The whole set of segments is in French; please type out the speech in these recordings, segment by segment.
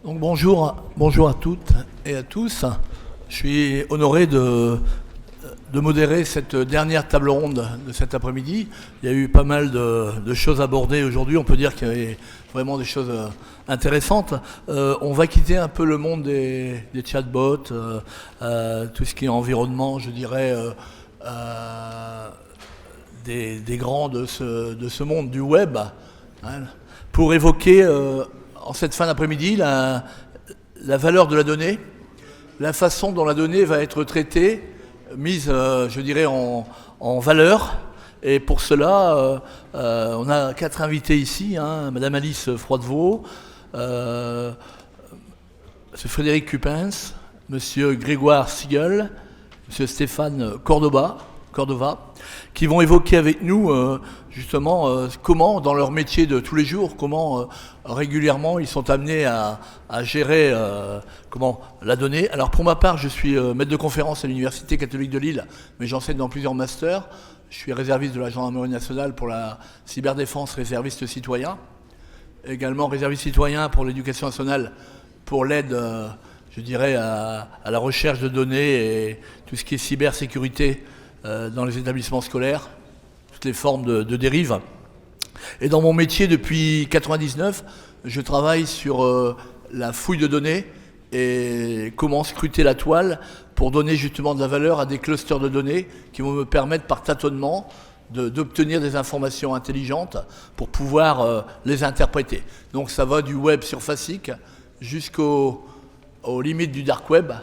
Donc bonjour à toutes et à tous. Je suis honoré de modérer cette dernière table ronde de cet après-midi. Il y a eu pas mal de choses abordées aujourd'hui. On peut dire qu'il y avait vraiment des choses intéressantes. On va quitter un peu le monde des chatbots, tout ce qui est environnement, je dirais, des grands de ce monde du web, hein, pour évoquer en cette fin d'après-midi la valeur de la donnée, la façon dont la donnée va être traitée, mise, je dirais, en valeur. Et pour cela, on a 4 invités ici, hein, Madame Alice Froidevaux, Monsieur Frédéric Cupens, Monsieur Grégoire Siegel, Monsieur Stéphane Cordova, qui vont évoquer avec nous justement comment, dans leur métier de tous les jours, comment régulièrement ils sont amenés à gérer la donnée. Alors pour ma part, je suis maître de conférence à l'Université catholique de Lille, mais j'enseigne dans plusieurs masters. Je suis réserviste de la gendarmerie nationale pour la cyberdéfense, réserviste citoyen. Également réserviste citoyen pour l'éducation nationale, pour l'aide, je dirais, à la recherche de données et tout ce qui est cybersécurité dans les établissements scolaires, toutes les formes de dérives. Et dans mon métier depuis 1999, je travaille sur la fouille de données et comment scruter la toile pour donner justement de la valeur à des clusters de données qui vont me permettre par tâtonnement d'obtenir des informations intelligentes pour pouvoir les interpréter. Donc ça va du web surfacique jusqu'aux limites du dark web,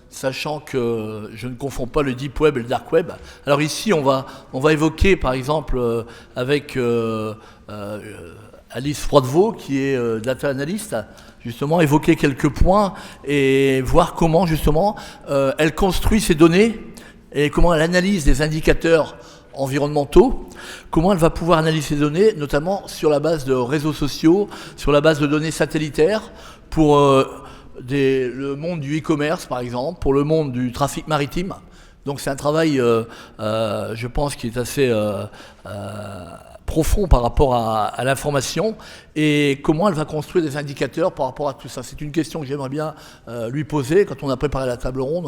sachant que je ne confonds pas le deep web et le dark web. Alors ici, on va évoquer, par exemple, avec Alice Froidevaux, qui est data analyst, justement, évoquer quelques points et voir comment, justement, elle construit ses données et comment elle analyse des indicateurs environnementaux, comment elle va pouvoir analyser ces données, notamment sur la base de réseaux sociaux, sur la base de données satellitaires, pour le monde du e-commerce, par exemple, pour le monde du trafic maritime. Donc c'est un travail, je pense, qui est assez profond par rapport à l'information, et comment elle va construire des indicateurs par rapport à tout ça. C'est une question que j'aimerais bien lui poser. Quand on a préparé la table ronde,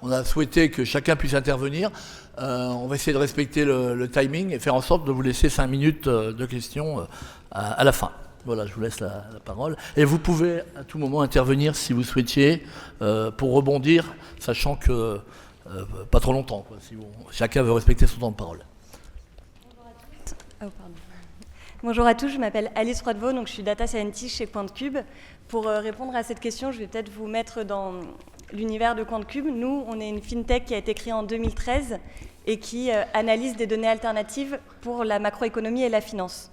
on a souhaité que chacun puisse intervenir. On va essayer de respecter le timing et faire en sorte de vous laisser 5 minutes de questions à la fin. Voilà, je vous laisse la parole. Et vous pouvez à tout moment intervenir si vous souhaitiez pour rebondir, sachant que pas trop longtemps, quoi, si chacun veut respecter son temps de parole. Bonjour à tous, je m'appelle Alice Froidevaux, donc je suis data scientist chez Pointe-Cube. Pour répondre à cette question, je vais peut-être vous mettre dans l'univers de Pointe-Cube. Nous, on est une fintech qui a été créée en 2013 et qui analyse des données alternatives pour la macroéconomie et la finance.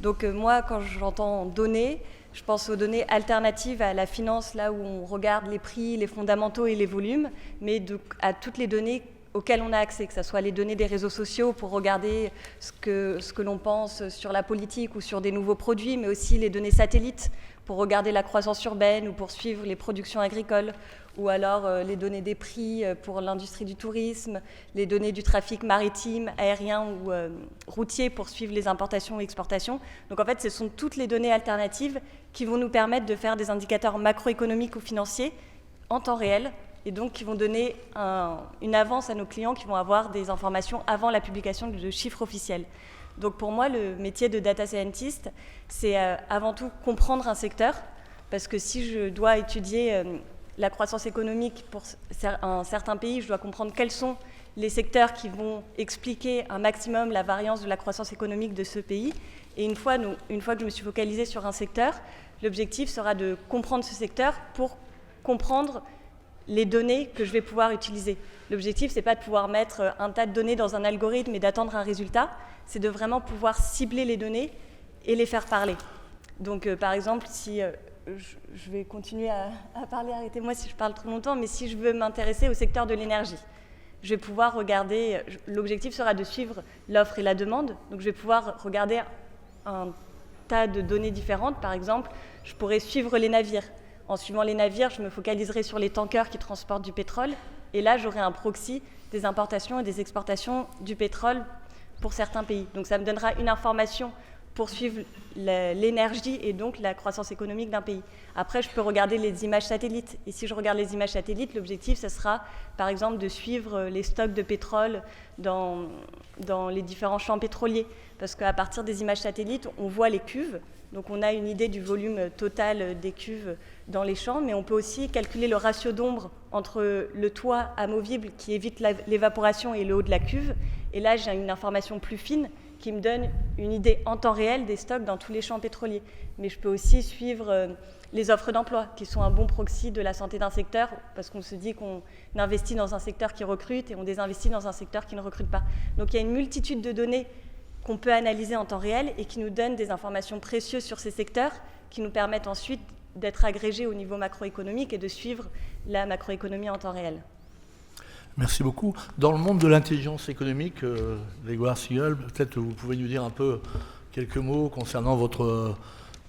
Donc moi, quand j'entends données, je pense aux données alternatives à la finance, là où on regarde les prix, les fondamentaux et les volumes, mais à toutes les données auxquelles on a accès, que ce soit les données des réseaux sociaux pour regarder ce que l'on pense sur la politique ou sur des nouveaux produits, mais aussi les données satellites pour regarder la croissance urbaine ou pour suivre les productions agricoles, ou alors les données des prix pour l'industrie du tourisme, les données du trafic maritime, aérien ou routier pour suivre les importations et exportations. Donc en fait, ce sont toutes les données alternatives qui vont nous permettre de faire des indicateurs macroéconomiques ou financiers en temps réel, et donc qui vont donner une avance à nos clients qui vont avoir des informations avant la publication de chiffres officiels. Donc pour moi, le métier de data scientist, c'est avant tout comprendre un secteur, parce que si je dois étudier la croissance économique pour un certain pays, je dois comprendre quels sont les secteurs qui vont expliquer un maximum la variance de la croissance économique de ce pays. Et une fois que je me suis focalisée sur un secteur, l'objectif sera de comprendre ce secteur pour comprendre les données que je vais pouvoir utiliser. L'objectif, c'est pas de pouvoir mettre un tas de données dans un algorithme et d'attendre un résultat, c'est de vraiment pouvoir cibler les données et les faire parler. Donc, par exemple, si je vais continuer à parler, arrêtez-moi si je parle trop longtemps, mais si je veux m'intéresser au secteur de l'énergie, je vais pouvoir regarder, l'objectif sera de suivre l'offre et la demande, donc je vais pouvoir regarder un tas de données différentes. Par exemple, je pourrais suivre les navires. En suivant les navires, je me focaliserai sur les tankers qui transportent du pétrole. Et là, j'aurai un proxy des importations et des exportations du pétrole pour certains pays. Donc ça me donnera une information poursuivre l'énergie et donc la croissance économique d'un pays. Après, je peux regarder les images satellites. Et si je regarde les images satellites, l'objectif, ce sera, par exemple, de suivre les stocks de pétrole dans les différents champs pétroliers. Parce qu'à partir des images satellites, on voit les cuves. Donc, on a une idée du volume total des cuves dans les champs. Mais on peut aussi calculer le ratio d'ombre entre le toit amovible qui évite l'évaporation et le haut de la cuve. Et là, j'ai une information plus fine qui me donne une idée en temps réel des stocks dans tous les champs pétroliers. Mais je peux aussi suivre les offres d'emploi, qui sont un bon proxy de la santé d'un secteur, parce qu'on se dit qu'on investit dans un secteur qui recrute et on désinvestit dans un secteur qui ne recrute pas. Donc il y a une multitude de données qu'on peut analyser en temps réel et qui nous donnent des informations précieuses sur ces secteurs, qui nous permettent ensuite d'être agrégés au niveau macroéconomique et de suivre la macroéconomie en temps réel. Merci beaucoup. Dans le monde de l'intelligence économique, Grégoire Sigel, peut-être vous pouvez nous dire un peu quelques mots concernant votre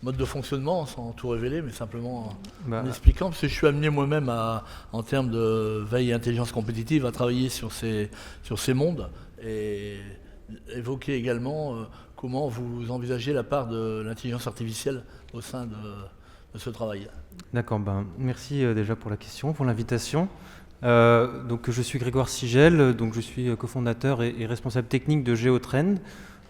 mode de fonctionnement, sans tout révéler, mais simplement en expliquant, parce que je suis amené moi-même, en termes de veille et intelligence compétitive, à travailler sur ces mondes et évoquer également comment vous envisagez la part de l'intelligence artificielle au sein de ce travail. D'accord, merci déjà pour la question, pour l'invitation. Donc je suis Grégoire Sigel, donc je suis cofondateur et responsable technique de GeoTrend.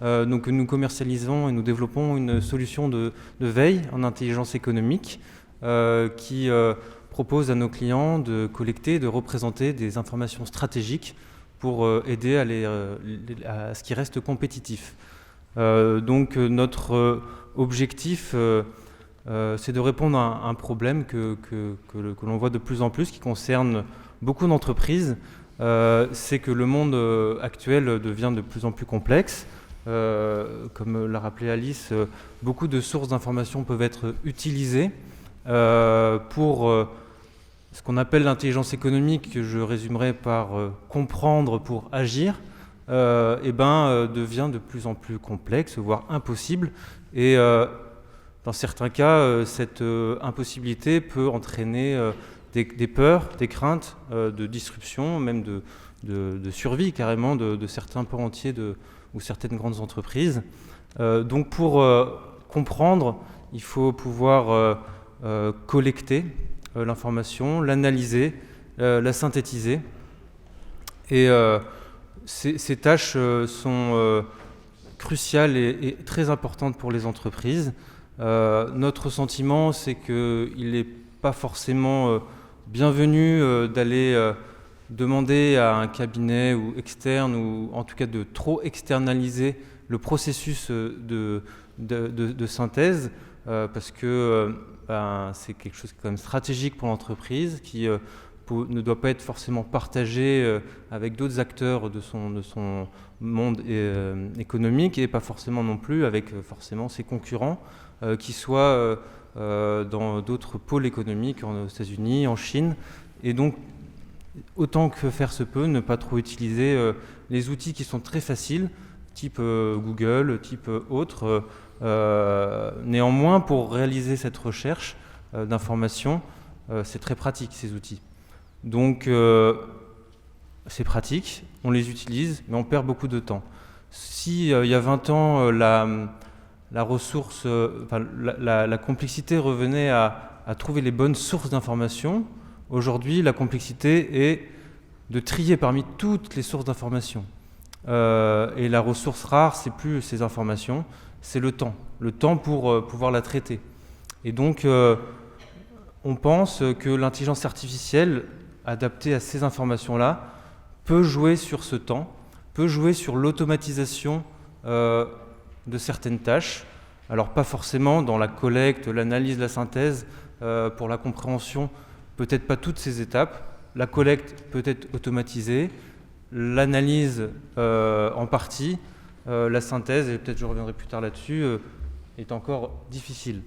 Donc nous commercialisons et nous développons une solution de veille en intelligence économique qui propose à nos clients de collecter, de représenter des informations stratégiques pour aider à ce qui reste compétitif. Donc notre objectif c'est de répondre à un problème que l'on voit de plus en plus, qui concerne beaucoup d'entreprises. C'est que le monde actuel devient de plus en plus complexe. Comme l'a rappelé Alice, beaucoup de sources d'informations peuvent être utilisées pour ce qu'on appelle l'intelligence économique, que je résumerai par comprendre pour agir, devient de plus en plus complexe, voire impossible. Et dans certains cas, cette impossibilité peut entraîner des peurs, des craintes de disruption, même de survie carrément de certains pans entiers ou certaines grandes entreprises. Donc pour comprendre, il faut pouvoir collecter l'information, l'analyser, la synthétiser. Et ces tâches sont cruciales et très importantes pour les entreprises. Notre sentiment, c'est qu'il n'est pas forcément bienvenu d'aller demander à un cabinet ou externe, ou en tout cas de trop externaliser le processus de synthèse, parce que c'est quelque chose qui est quand même stratégique pour l'entreprise, qui ne doit pas être forcément partagé avec d'autres acteurs de son monde économique, et pas forcément non plus avec forcément ses concurrents, qui soient dans d'autres pôles économiques, aux États-Unis, en Chine. Et donc, autant que faire se peut, ne pas trop utiliser les outils qui sont très faciles, type Google, type autres. Néanmoins, pour réaliser cette recherche d'informations, c'est très pratique, ces outils. Donc, c'est pratique, on les utilise, mais on perd beaucoup de temps. Si il y a 20 ans, la ressource, la complexité revenait à trouver les bonnes sources d'informations, aujourd'hui, la complexité est de trier parmi toutes les sources d'informations. Et la ressource rare, c'est plus ces informations, c'est le temps pour pouvoir la traiter. Et donc, on pense que l'intelligence artificielle, adaptée à ces informations-là, peut jouer sur ce temps, peut jouer sur l'automatisation de certaines tâches. Alors pas forcément dans la collecte, l'analyse, la synthèse, pour la compréhension, peut-être pas toutes ces étapes. La collecte peut être automatisée, l'analyse en partie, la synthèse, et peut-être je reviendrai plus tard là-dessus, est encore difficile.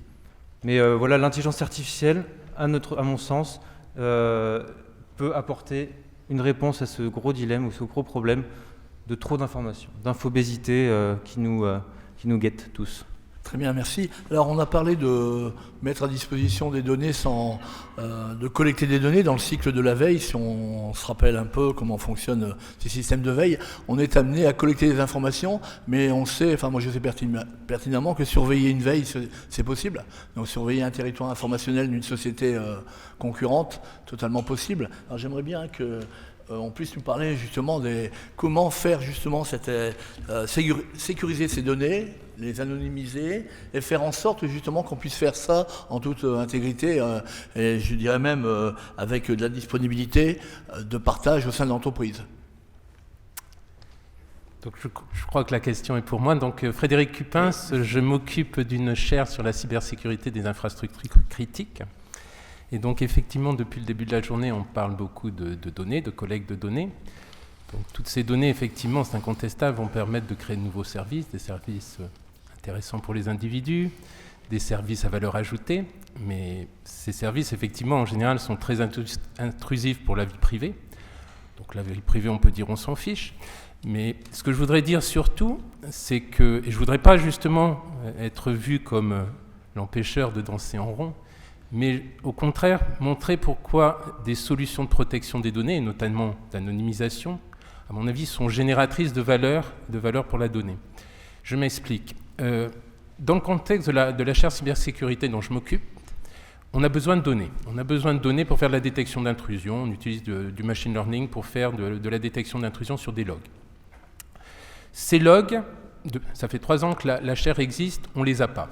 Mais voilà, l'intelligence artificielle, à mon sens, peut apporter une réponse à ce gros dilemme ou ce gros problème de trop d'informations, d'infobésité qui nous guette tous. Très bien, merci. Alors, on a parlé de mettre à disposition des données de collecter des données dans le cycle de la veille. Si on se rappelle un peu comment fonctionnent ces systèmes de veille, on est amené à collecter des informations, mais on sait, enfin moi je sais pertinemment que surveiller une veille, c'est possible. Donc surveiller un territoire informationnel d'une société concurrente, totalement possible. Alors j'aimerais bien que on puisse nous parler justement de comment faire justement sécuriser ces données, les anonymiser et faire en sorte justement qu'on puisse faire ça en toute intégrité et je dirais même avec de la disponibilité de partage au sein de l'entreprise. Donc je crois que la question est pour moi. Donc Frédéric Cupins, je m'occupe d'une chaire sur la cybersécurité des infrastructures critiques. Et donc effectivement, depuis le début de la journée, on parle beaucoup de données, de collecte de données. Donc toutes ces données, effectivement, c'est incontestable, vont permettre de créer de nouveaux services, des services intéressants pour les individus, des services à valeur ajoutée. Mais ces services, effectivement, en général, sont très intrusifs pour la vie privée. Donc la vie privée, on peut dire on s'en fiche. Mais ce que je voudrais dire surtout, c'est que, et je ne voudrais pas justement être vu comme l'empêcheur de danser en rond, mais au contraire, montrer pourquoi des solutions de protection des données, et notamment d'anonymisation, à mon avis, sont génératrices de valeur pour la donnée. Je m'explique. Dans le contexte de la chaire cybersécurité dont je m'occupe, on a besoin de données. On a besoin de données pour faire de la détection d'intrusion. On utilise du machine learning pour faire de la détection d'intrusion sur des logs. Ces logs, ça fait 3 ans que la chaire existe, on ne les a pas.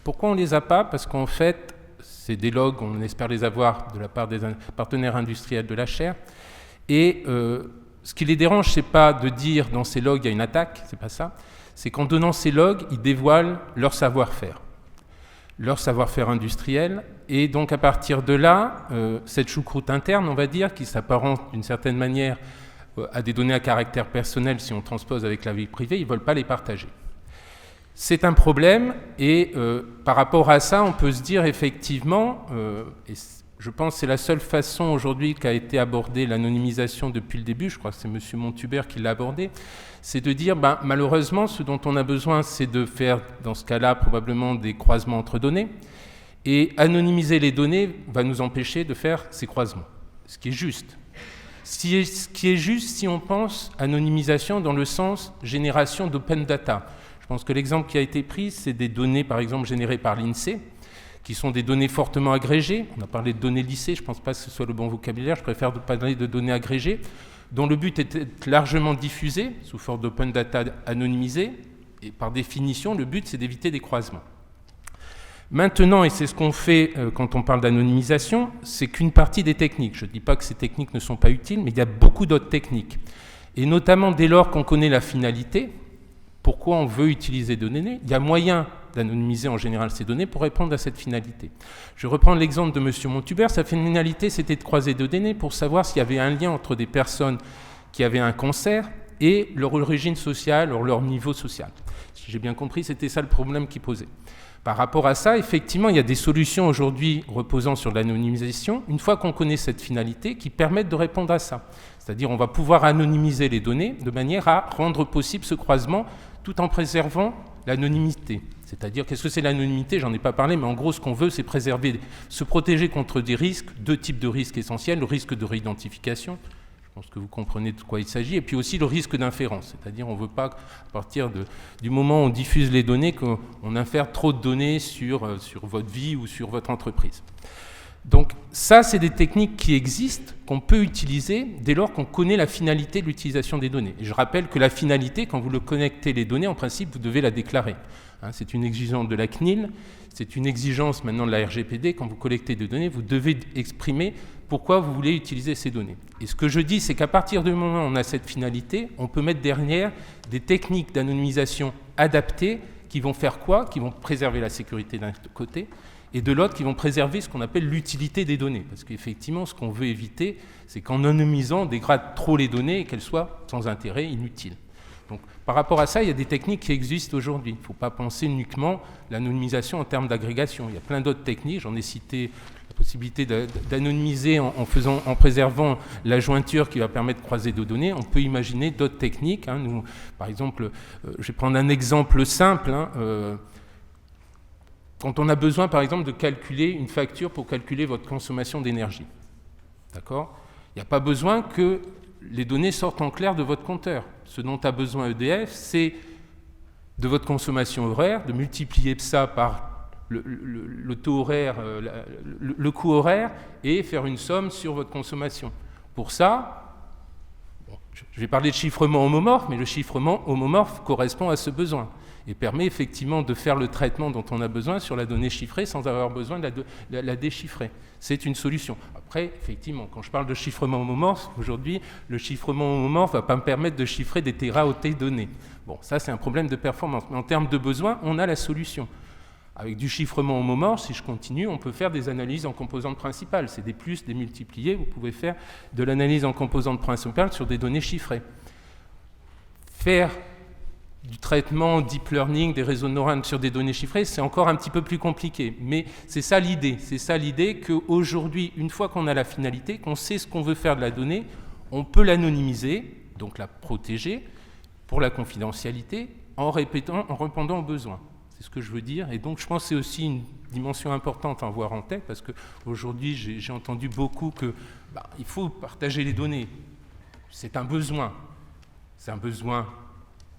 Pourquoi on ne les a pas? Parce qu'en fait, c'est des logs, on espère les avoir de la part des partenaires industriels de la chaire. Et ce qui les dérange, ce n'est pas de dire dans ces logs il y a une attaque, c'est pas ça. C'est qu'en donnant ces logs, ils dévoilent leur savoir-faire industriel. Et donc à partir de là, cette choucroute interne, on va dire, qui s'apparente d'une certaine manière à des données à caractère personnel si on transpose avec la vie privée, ils ne veulent pas les partager. C'est un problème et par rapport à ça, on peut se dire effectivement, et je pense que c'est la seule façon aujourd'hui qu'a été abordée l'anonymisation depuis le début, je crois que c'est M. Montubert qui l'a abordé, c'est de dire malheureusement ce dont on a besoin c'est de faire dans ce cas-là probablement des croisements entre données et anonymiser les données va nous empêcher de faire ces croisements, ce qui est juste. Ce qui est juste si on pense anonymisation dans le sens génération d'open data. Je pense que l'exemple qui a été pris, c'est des données, par exemple, générées par l'INSEE, qui sont des données fortement agrégées. On a parlé de données lissées, je ne pense pas que ce soit le bon vocabulaire, je préfère parler de données agrégées, dont le but est d'être largement diffusé, sous forme d'open data anonymisé, et par définition, le but, c'est d'éviter des croisements. Maintenant, et c'est ce qu'on fait quand on parle d'anonymisation, c'est qu'une partie des techniques. Je ne dis pas que ces techniques ne sont pas utiles, mais il y a beaucoup d'autres techniques. Et notamment, dès lors qu'on connaît la finalité, pourquoi on veut utiliser des données, il y a moyen d'anonymiser en général ces données pour répondre à cette finalité. Je vais reprendre l'exemple de M. Montubert. Sa finalité, c'était de croiser des données pour savoir s'il y avait un lien entre des personnes qui avaient un cancer et leur origine sociale, ou leur niveau social. Si j'ai bien compris, c'était ça le problème qu'il posait. Par rapport à ça, effectivement, il y a des solutions aujourd'hui reposant sur l'anonymisation, une fois qu'on connaît cette finalité, qui permettent de répondre à ça. C'est-à-dire on va pouvoir anonymiser les données de manière à rendre possible ce croisement tout en préservant l'anonymité. C'est-à-dire, qu'est-ce que c'est l'anonymité? J'en ai pas parlé, mais en gros, ce qu'on veut, c'est préserver, se protéger contre des risques, 2 types de risques essentiels, le risque de réidentification, je pense que vous comprenez de quoi il s'agit, et puis aussi le risque d'inférence, c'est-à-dire on ne veut pas, à partir du moment où on diffuse les données, qu'on infère trop de données sur votre vie ou sur votre entreprise. Donc ça, c'est des techniques qui existent, qu'on peut utiliser dès lors qu'on connaît la finalité de l'utilisation des données. Et je rappelle que la finalité, quand vous connectez les données, en principe, vous devez la déclarer. C'est une exigence de la CNIL, c'est une exigence maintenant de la RGPD. Quand vous collectez des données, vous devez exprimer pourquoi vous voulez utiliser ces données. Et ce que je dis, c'est qu'à partir du moment où on a cette finalité, on peut mettre derrière des techniques d'anonymisation adaptées qui vont faire quoi? Qui vont préserver la sécurité d'un côté, et de l'autre, qui vont préserver ce qu'on appelle l'utilité des données. Parce qu'effectivement, ce qu'on veut éviter, c'est qu'en anonymisant, on dégrade trop les données et qu'elles soient sans intérêt, inutiles. Donc, par rapport à ça, il y a des techniques qui existent aujourd'hui. Il ne faut pas penser uniquement l'anonymisation en termes d'agrégation. Il y a plein d'autres techniques. J'en ai cité la possibilité d'anonymiser en préservant la jointure qui va permettre de croiser deux données. On peut imaginer d'autres techniques. Nous, par exemple, je vais prendre un exemple simple. quand on a besoin, par exemple, de calculer une facture pour calculer votre consommation d'énergie. D'accord ? Il n'y a pas besoin que les données sortent en clair de votre compteur. Ce dont a besoin EDF, c'est de votre consommation horaire, de multiplier ça par le taux horaire, le coût horaire, et faire une somme sur votre consommation. Pour ça, bon, je vais parler de chiffrement homomorphe, mais le chiffrement homomorphe correspond à ce besoin et permet effectivement de faire le traitement dont on a besoin sur la donnée chiffrée sans avoir besoin de la déchiffrer. C'est une solution. Après, effectivement, quand je parle de chiffrement homomorphe, aujourd'hui, le chiffrement homomorphe ne va pas me permettre de chiffrer des téraoctets de données. Bon, ça, c'est un problème de performance. Mais en termes de besoin, on a la solution. Avec du chiffrement homomorphe, si je continue, on peut faire des analyses en composantes principales. C'est des plus, des multipliés. Vous pouvez faire de l'analyse en composantes principales sur des données chiffrées. Faire du traitement deep learning des réseaux de neurones sur des données chiffrées, c'est encore un petit peu plus compliqué. Mais c'est ça l'idée. C'est ça l'idée qu'aujourd'hui, une fois qu'on a la finalité, qu'on sait ce qu'on veut faire de la donnée, on peut l'anonymiser, donc la protéger pour la confidentialité, en répondant aux besoins. C'est ce que je veux dire. Et donc, je pense que c'est aussi une dimension importante à avoir en tête, parce qu'aujourd'hui, j'ai entendu beaucoup il faut partager les données. C'est un besoin. C'est un besoin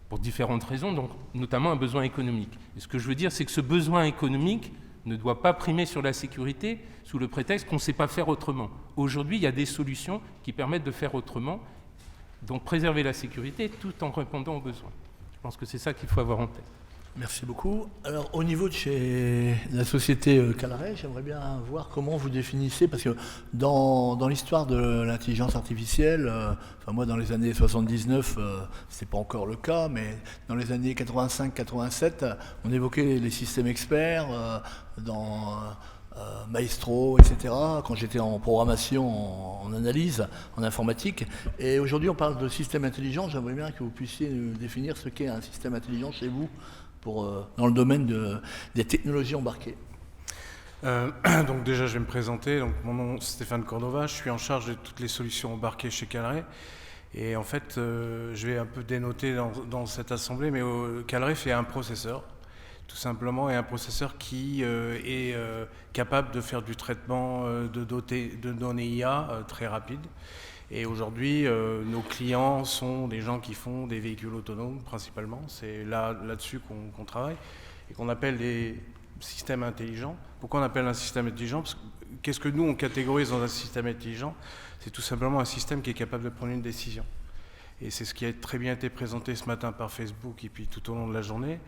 pour différentes raisons, donc notamment un besoin économique. Et ce que je veux dire, c'est que ce besoin économique ne doit pas primer sur la sécurité sous le prétexte qu'on ne sait pas faire autrement. Aujourd'hui, il y a des solutions qui permettent de faire autrement, donc préserver la sécurité tout en répondant aux besoins. Je pense que c'est ça qu'il faut avoir en tête. Merci beaucoup. Alors, au niveau de chez la société Calray, j'aimerais bien voir comment vous définissez, parce que dans l'histoire de l'intelligence artificielle, moi dans les années 79, c'est pas encore le cas, mais dans les années 85-87, on évoquait les systèmes experts dans Maestro, etc., quand j'étais en programmation, en analyse, en informatique. Et aujourd'hui, on parle de système intelligent. J'aimerais bien que vous puissiez nous définir ce qu'est un système intelligent chez vous, dans le domaine des technologies embarquées. Donc déjà, je vais me présenter. Donc, mon nom est Stéphane Cordova. Je suis en charge de toutes les solutions embarquées chez Calray. Et en fait, je vais un peu dénoter dans cette assemblée, mais Calray fait un processeur, tout simplement, et un processeur qui est capable de faire du traitement de données IA très rapide. Et aujourd'hui, nos clients sont des gens qui font des véhicules autonomes principalement. C'est là-dessus qu'on travaille et qu'on appelle des systèmes intelligents. Pourquoi on appelle un système intelligent? Parce que qu'est-ce que nous, on catégorise dans un système intelligent? C'est tout simplement un système qui est capable de prendre une décision. Et c'est ce qui a très bien été présenté ce matin par Facebook et puis tout au long de la journée.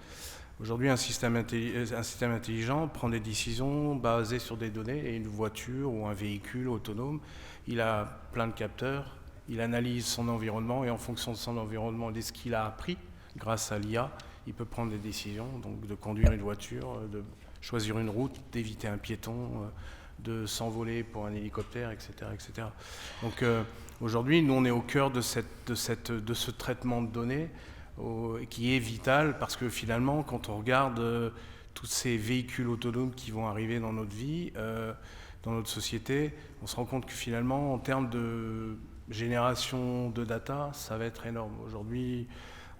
Aujourd'hui, un système intelligent prend des décisions basées sur des données, et une voiture ou un véhicule autonome, il a plein de capteurs, il analyse son environnement, et en fonction de son environnement et de ce qu'il a appris grâce à l'IA, il peut prendre des décisions, donc de conduire une voiture, de choisir une route, d'éviter un piéton, de s'envoler pour un hélicoptère, etc. etc. Donc aujourd'hui, nous on est au cœur de ce traitement de données qui est vital, parce que finalement, quand on regarde tous ces véhicules autonomes qui vont arriver dans notre vie, dans notre société, on se rend compte que finalement, en termes de génération de data, ça va être énorme. Aujourd'hui,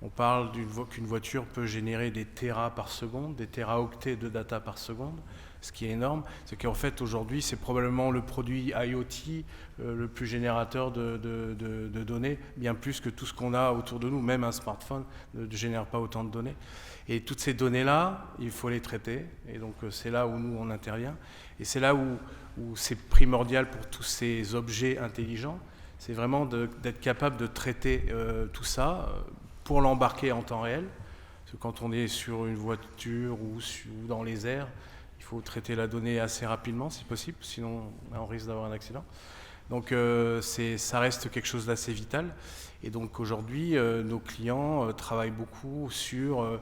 on parle qu'une voiture peut générer des téras par seconde, des téraoctets de data par seconde. Ce qui est énorme, c'est qu'en fait aujourd'hui c'est probablement le produit IoT le plus générateur de données, bien plus que tout ce qu'on a autour de nous. Même un smartphone ne génère pas autant de données. Et toutes ces données-là, il faut les traiter. Et donc c'est là où nous on intervient. Et c'est là où c'est primordial pour tous ces objets intelligents. C'est vraiment d'être capable de traiter tout ça pour l'embarquer en temps réel. Parce que quand on est sur une voiture ou dans les airs, il faut traiter la donnée assez rapidement, si possible, sinon on risque d'avoir un accident. Donc ça reste quelque chose d'assez vital. Et donc aujourd'hui, nos clients travaillent beaucoup sur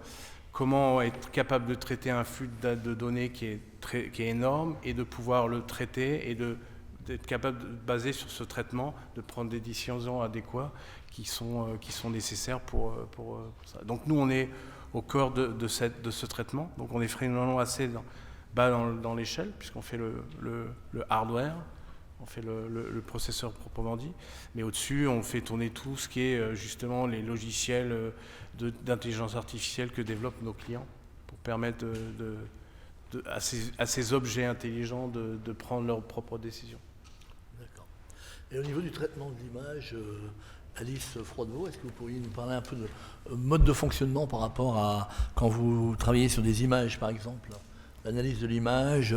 comment être capable de traiter un flux de données qui est énorme, et de pouvoir le traiter et d'être capable, basé sur ce traitement, de prendre des décisions adéquates qui sont nécessaires pour ça. Donc nous, on est au cœur de ce traitement. Donc on est finalement assez bas dans l'échelle, puisqu'on fait le hardware, on fait le processeur proprement dit, mais au-dessus, on fait tourner tout ce qui est justement les logiciels d'intelligence artificielle que développent nos clients pour permettre à ces objets intelligents de prendre leurs propres décisions. D'accord. Et au niveau du traitement de l'image, Alice Froidevaux, est-ce que vous pourriez nous parler un peu de mode de fonctionnement par rapport à quand vous travaillez sur des images, par exemple, l'analyse de l'image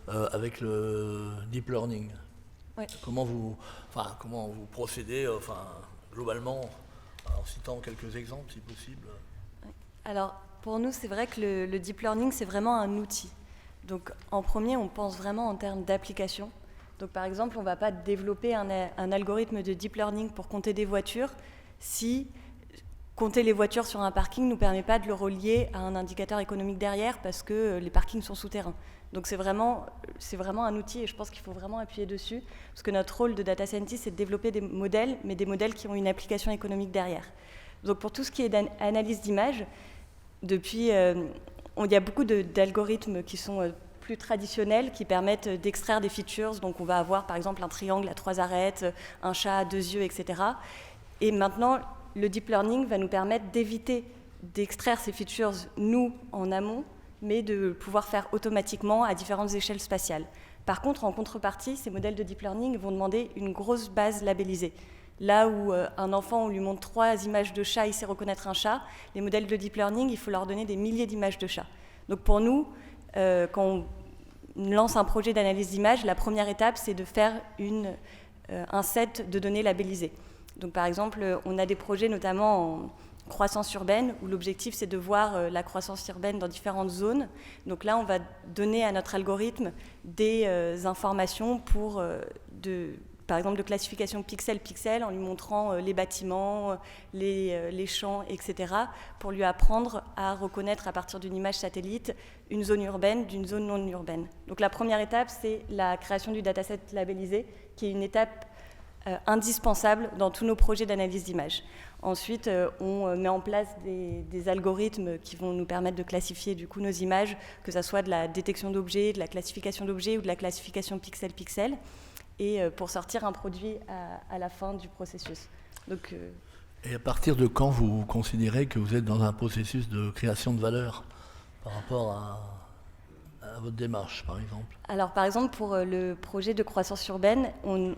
avec le deep learning? Oui. Comment vous procédez, globalement, en citant quelques exemples, si possible? Alors, pour nous, c'est vrai que le deep learning, c'est vraiment un outil. Donc, en premier, on pense vraiment en termes d'application. Donc, par exemple, on ne va pas développer un algorithme de deep learning pour compter des voitures si compter les voitures sur un parking ne nous permet pas de le relier à un indicateur économique derrière parce que les parkings sont souterrains. Donc, c'est vraiment un outil et je pense qu'il faut vraiment appuyer dessus parce que notre rôle de data scientist, c'est de développer des modèles, mais des modèles qui ont une application économique derrière. Donc, pour tout ce qui est d'analyse d'image, il y a beaucoup d'algorithmes qui sont plus traditionnels, qui permettent d'extraire des features. Donc on va avoir par exemple un triangle à 3 arêtes, un chat à 2 yeux, etc. Et maintenant, le deep learning va nous permettre d'éviter d'extraire ces features, nous, en amont, mais de pouvoir faire automatiquement à différentes échelles spatiales. Par contre, en contrepartie, ces modèles de deep learning vont demander une grosse base labellisée. Là où un enfant, on lui montre 3 images de chat, il sait reconnaître un chat, les modèles de deep learning, il faut leur donner des milliers d'images de chats. Donc pour nous, quand on lance un projet d'analyse d'image, la première étape, c'est de faire un set de données labellisées. Donc par exemple, on a des projets notamment en croissance urbaine, où l'objectif, c'est de voir la croissance urbaine dans différentes zones. Donc là, on va donner à notre algorithme des informations par exemple de classification pixel-pixel, en lui montrant les bâtiments, les champs, etc., pour lui apprendre à reconnaître à partir d'une image satellite une zone urbaine d'une zone non urbaine. Donc la première étape, c'est la création du dataset labellisé, qui est une étape indispensable dans tous nos projets d'analyse d'image. Ensuite, on met en place des algorithmes qui vont nous permettre de classifier du coup nos images, que ce soit de la détection d'objets, de la classification d'objets ou de la classification pixel-pixel, et pour sortir un produit à la fin du processus. Donc, Et à partir de quand vous considérez que vous êtes dans un processus de création de valeur par rapport à votre démarche, par exemple? Alors, par exemple, pour le projet de croissance urbaine, on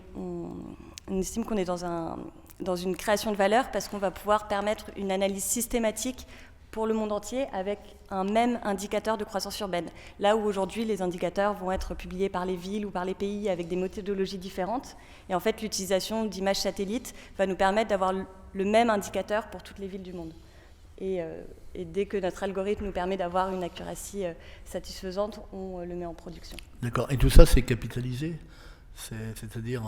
estime qu'on est dans une création de valeur parce qu'on va pouvoir permettre une analyse systématique pour le monde entier avec un même indicateur de croissance urbaine. Là où aujourd'hui les indicateurs vont être publiés par les villes ou par les pays avec des méthodologies différentes. Et en fait, l'utilisation d'images satellites va nous permettre d'avoir le même indicateur pour toutes les villes du monde. Et dès que notre algorithme nous permet d'avoir une accuracy satisfaisante, on le met en production. D'accord. Et tout ça, c'est capitalisé? C'est-à-dire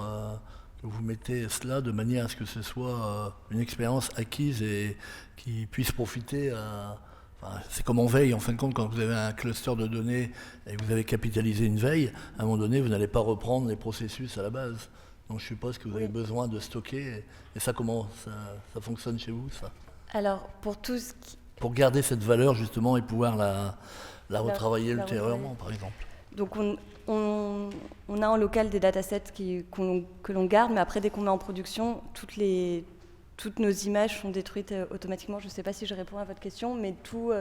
que vous mettez cela de manière à ce que ce soit une expérience acquise et qui puisse profiter à... c'est comme en veille, en fin de compte, quand vous avez un cluster de données et que vous avez capitalisé une veille, à un moment donné, vous n'allez pas reprendre les processus à la base. Donc je suppose que vous avez besoin de stocker. Et ça, comment ça fonctionne chez vous, ça? Alors, pour tout ce qui... Pour garder cette valeur, justement, et pouvoir la retravailler ultérieurement, par exemple. Donc, on a en local des datasets que l'on garde, mais après, dès qu'on met en production, toutes nos images sont détruites automatiquement. Je ne sais pas si je réponds à votre question, mais tout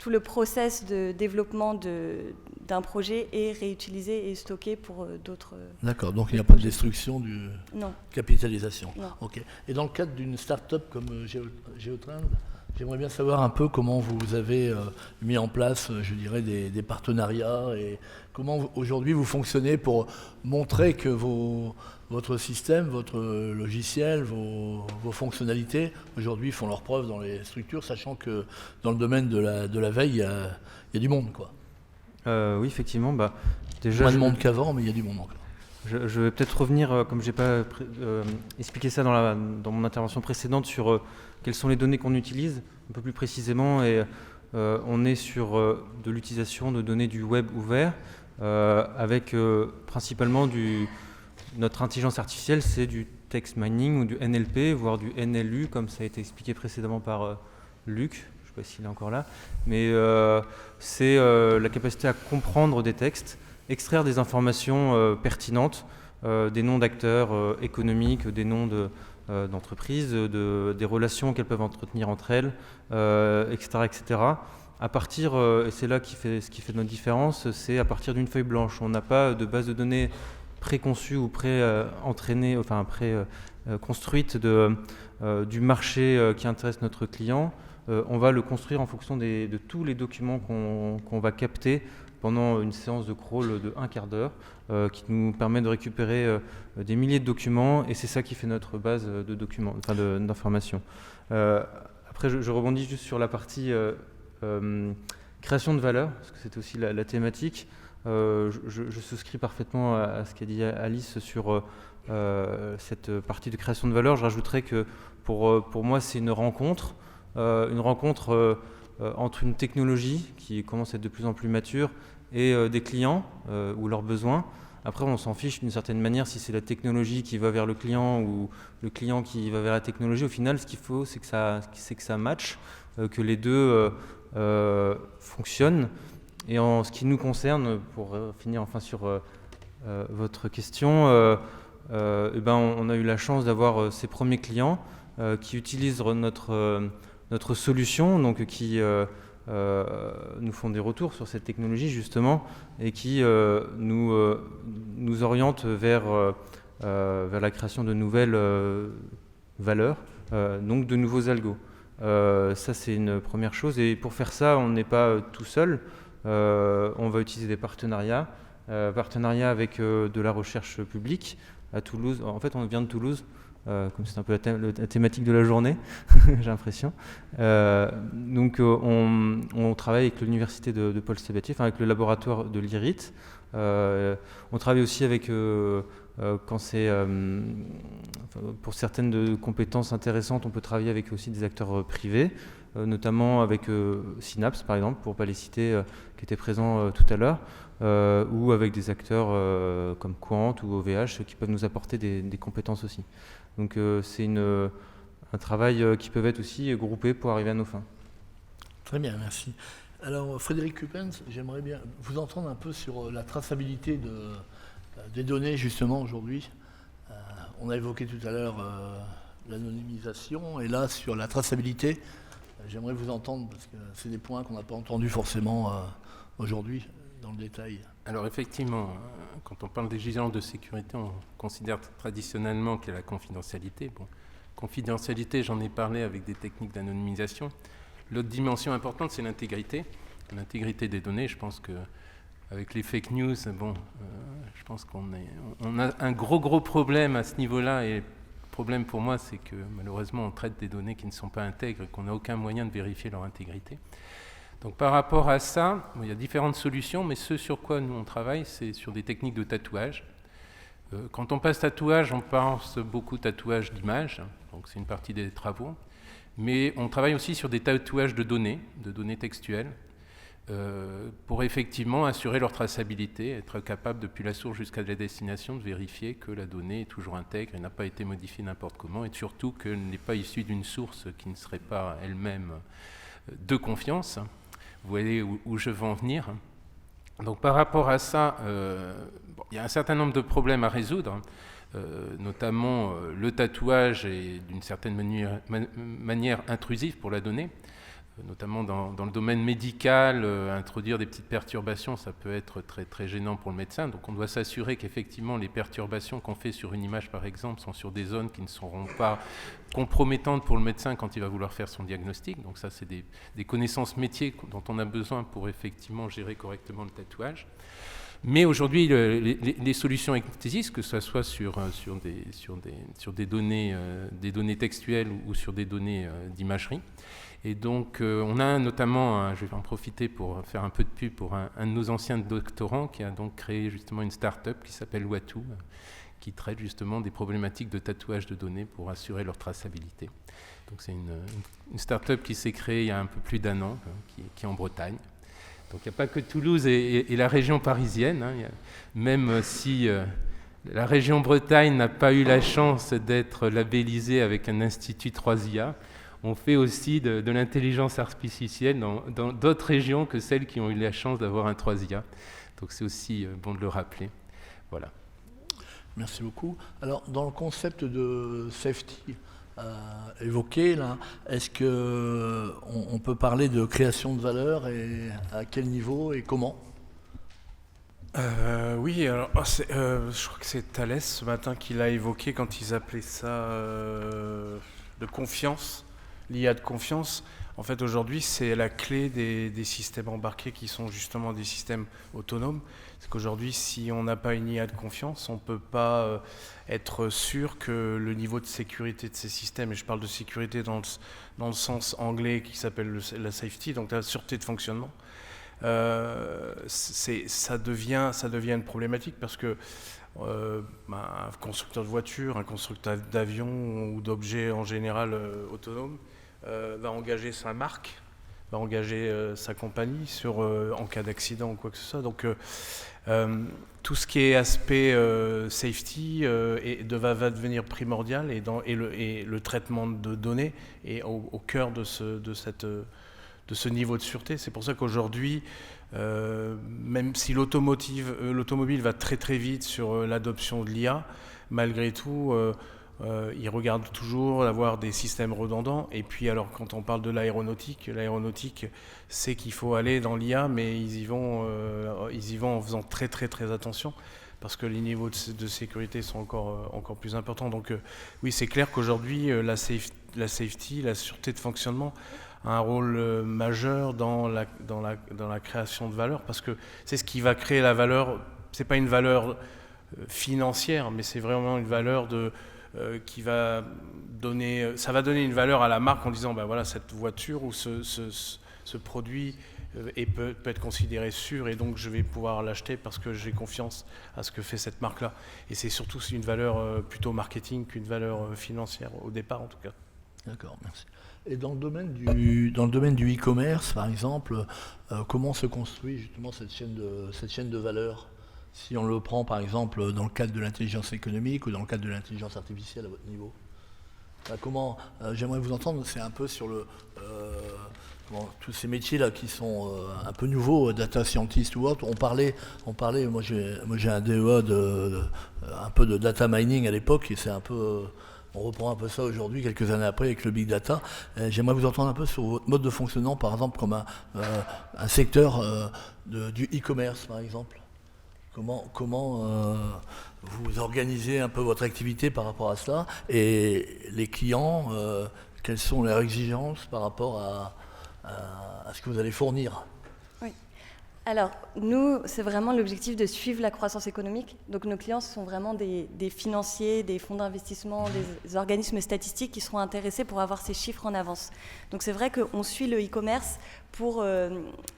le process de développement d'un projet est réutilisé et stocké pour d'autres... D'accord, donc il n'y a pas de destruction du... Non. Capitalisation. Non. Ok. Et dans le cadre d'une start-up comme Geotrend, j'aimerais bien savoir un peu comment vous avez mis en place, je dirais, des partenariats et comment aujourd'hui vous fonctionnez pour montrer que votre système, votre logiciel, vos fonctionnalités, aujourd'hui font leur preuve dans les structures, sachant que dans le domaine de la veille, il y a du monde, quoi. Oui, effectivement. Déjà, moins de monde qu'avant, mais il y a du monde encore. Je vais peut-être revenir, comme je n'ai pas expliqué ça dans mon intervention précédente, sur quelles sont les données qu'on utilise, un peu plus précisément. Et on est sur de l'utilisation de données du web ouvert, avec principalement notre intelligence artificielle, c'est du text mining ou du NLP, voire du NLU, comme ça a été expliqué précédemment par Luc. Je ne sais pas s'il est encore là. Mais c'est la capacité à comprendre des textes, extraire des informations pertinentes, des noms d'acteurs économiques, des noms d'entreprises, des relations qu'elles peuvent entretenir entre elles, etc., etc., à partir, et c'est là ce qui fait notre différence, c'est à partir d'une feuille blanche. On n'a pas de base de données préconçue ou pré-entraînée, enfin construite du marché qui intéresse notre client. On va le construire en fonction de tous les documents qu'on va capter pendant une séance de crawl de 1 quart d'heure qui nous permet de récupérer des milliers de documents, et c'est ça qui fait notre base de documents, enfin d'informations. Après, je rebondis juste sur la partie création de valeur, parce que c'était aussi la thématique. Je souscris parfaitement à ce qu'a dit Alice sur cette partie de création de valeur. Je rajouterais que pour moi, c'est une rencontre entre une technologie qui commence à être de plus en plus mature et des clients ou leurs besoins. Après, on s'en fiche d'une certaine manière si c'est la technologie qui va vers le client ou le client qui va vers la technologie. Au final, ce qu'il faut, c'est que ça matche, que les deux fonctionnent. Et en ce qui nous concerne, pour finir enfin sur votre question, on a eu la chance d'avoir ces premiers clients qui utilisent notre solution, donc qui nous font des retours sur cette technologie justement, et qui nous orientent vers la création de nouvelles valeurs, donc de nouveaux algos. Ça, c'est une première chose, et pour faire ça, on n'est pas tout seul. On va utiliser des partenariats avec de la recherche publique à Toulouse. En fait, on vient de Toulouse, comme c'est un peu la thématique de la journée, j'ai l'impression. Donc, on travaille avec l'université de Paul Sabatier, enfin avec le laboratoire de l'IRIT. On travaille aussi avec, quand c'est pour certaines compétences intéressantes, on peut travailler avec aussi des acteurs privés, notamment avec Synapse, par exemple, pour ne pas les citer, qui était présent tout à l'heure, ou avec des acteurs comme Quant ou OVH qui peuvent nous apporter des compétences aussi. Donc c'est un travail qui peut être aussi groupé pour arriver à nos fins. Très bien, merci. Alors Frédéric Cupens, j'aimerais bien vous entendre un peu sur la traçabilité des données justement aujourd'hui. On a évoqué tout à l'heure l'anonymisation, et là sur la traçabilité, j'aimerais vous entendre parce que c'est des points qu'on n'a pas entendus forcément aujourd'hui dans le détail. Alors effectivement, quand on parle d'exigence de sécurité, on considère traditionnellement qu'il y a la confidentialité. Bon, confidentialité, j'en ai parlé avec des techniques d'anonymisation. L'autre dimension importante, c'est l'intégrité des données. Je pense qu'avec les fake news, je pense qu'on a un gros problème à ce niveau-là. Et le problème pour moi, c'est que malheureusement, on traite des données qui ne sont pas intègres et qu'on n'a aucun moyen de vérifier leur intégrité. Donc par rapport à ça, il y a différentes solutions, mais ce sur quoi nous on travaille, c'est sur des techniques de tatouage. Quand on passe tatouage, on pense beaucoup tatouage d'images, donc c'est une partie des travaux. Mais on travaille aussi sur des tatouages de données textuelles, pour effectivement assurer leur traçabilité, être capable depuis la source jusqu'à la destination de vérifier que la donnée est toujours intègre et n'a pas été modifiée n'importe comment, et surtout qu'elle n'est pas issue d'une source qui ne serait pas elle-même de confiance. Vous voyez où je veux en venir. Donc par rapport à ça, il y a un certain nombre de problèmes à résoudre, notamment le tatouage est d'une certaine manière intrusif pour la donnée, notamment dans le domaine médical. Introduire des petites perturbations, ça peut être très, très gênant pour le médecin. Donc on doit s'assurer qu'effectivement les perturbations qu'on fait sur une image, par exemple, sont sur des zones qui ne seront pas compromettantes pour le médecin quand il va vouloir faire son diagnostic. Donc ça, c'est des connaissances métiers dont on a besoin pour effectivement gérer correctement le tatouage. Mais aujourd'hui, les solutions existent, que ce soit sur des données textuelles ou sur des données d'imagerie. Et donc, on a notamment, je vais en profiter pour faire un peu de pub pour un de nos anciens doctorants qui a donc créé justement une start-up qui s'appelle Watu, qui traite justement des problématiques de tatouage de données pour assurer leur traçabilité. Donc, c'est une start-up qui s'est créée il y a un peu plus d'1 an, qui est en Bretagne. Donc, il n'y a pas que Toulouse et la région parisienne, même si la région Bretagne n'a pas eu la chance d'être labellisée avec un institut 3IA. On fait aussi de l'intelligence artificielle dans d'autres régions que celles qui ont eu la chance d'avoir un 3IA. Donc c'est aussi bon de le rappeler. Voilà. Merci beaucoup. Alors, dans le concept de safety, évoqué là, est-ce qu'on peut parler de création de valeur et à quel niveau et comment? Oui, alors je crois que c'est Thalès ce matin qui l'a évoqué quand ils appelaient ça de confiance, l'IA de confiance. En fait, aujourd'hui, c'est la clé des systèmes embarqués qui sont justement des systèmes autonomes. C'est qu'aujourd'hui, si on n'a pas une IA de confiance, on ne peut pas être sûr que le niveau de sécurité de ces systèmes, et je parle de sécurité dans le sens anglais qui s'appelle la safety, donc la sûreté de fonctionnement, ça devient une problématique parce que un constructeur de voitures, un constructeur d'avions ou d'objets en général autonomes va engager sa marque, va engager sa compagnie en cas d'accident ou quoi que ce soit. Donc tout ce qui est aspect safety va devenir primordial et le traitement de données est au cœur de ce niveau de sûreté. C'est pour ça qu'aujourd'hui, même si l'automobile va très très vite sur l'adoption de l'IA, malgré tout, ils regardent toujours d'avoir des systèmes redondants. Et puis alors quand on parle de l'aéronautique, c'est qu'il faut aller dans l'IA, mais ils y vont en faisant très très très attention, parce que les niveaux de sécurité sont encore plus importants. Donc oui, c'est clair qu'aujourd'hui, la safety, la sûreté de fonctionnement, a un rôle majeur dans la création de valeur, parce que c'est ce qui va créer la valeur. C'est pas une valeur financière, mais c'est vraiment une valeur qui va donner une valeur à la marque en disant, ben voilà, cette voiture ou ce produit peut être considéré sûr, et donc je vais pouvoir l'acheter parce que j'ai confiance à ce que fait cette marque-là. Et c'est surtout une valeur plutôt marketing qu'une valeur financière, au départ en tout cas. D'accord, merci. Et dans le domaine du e-commerce, par exemple, comment se construit justement cette chaîne de valeur? Si on le prend par exemple dans le cadre de l'intelligence économique ou dans le cadre de l'intelligence artificielle à votre niveau. J'aimerais vous entendre, c'est un peu sur tous ces métiers-là qui sont un peu nouveaux, data scientist ou autre. On parlait, moi j'ai un DEA un peu de data mining à l'époque, et c'est un peu... On reprend un peu ça aujourd'hui, quelques années après, avec le big data. J'aimerais vous entendre un peu sur votre mode de fonctionnement, par exemple, comme un secteur du e-commerce, par exemple. Comment vous organisez un peu votre activité par rapport à cela, et les clients, quelles sont leurs exigences par rapport à ce que vous allez fournir? Alors, nous, c'est vraiment l'objectif de suivre la croissance économique. Donc, nos clients sont vraiment des financiers, des fonds d'investissement, des organismes statistiques qui seront intéressés pour avoir ces chiffres en avance. Donc, c'est vrai qu'on suit le e-commerce